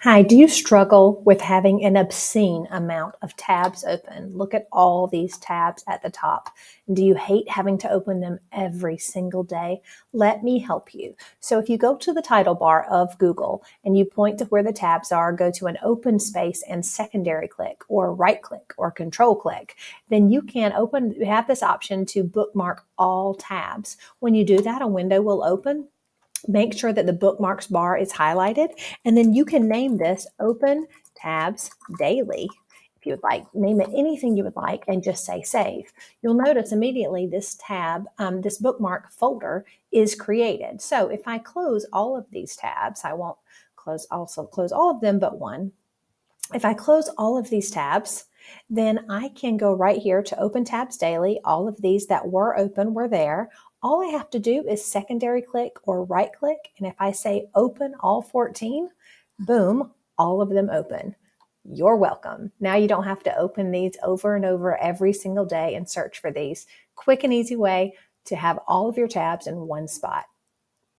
Hi, do you struggle with having an obscene amount of tabs open? Look at all these tabs at the top. Do you hate having to open them every single day? Let me help you. So if you go to the title bar of Google and you point to where the tabs are, go to an open space and secondary click or right click or control click, then you have this option to bookmark all tabs. When you do that, a window will open. Make sure that the bookmarks bar is highlighted, and then you can name this Open Tabs Daily. If you would like, name it anything you would like and just say save. You'll notice immediately this this bookmark folder is created. So if I close all of these tabs, I won't close all of them but one. If I close all of these tabs, then I can go right here to Open Tabs Daily. All of these that were open were there. All I have to do is secondary click or right click. And if I say open all 14, boom, all of them open. You're welcome. Now you don't have to open these over and over every single day and search for these. Quick and easy way to have all of your tabs in one spot.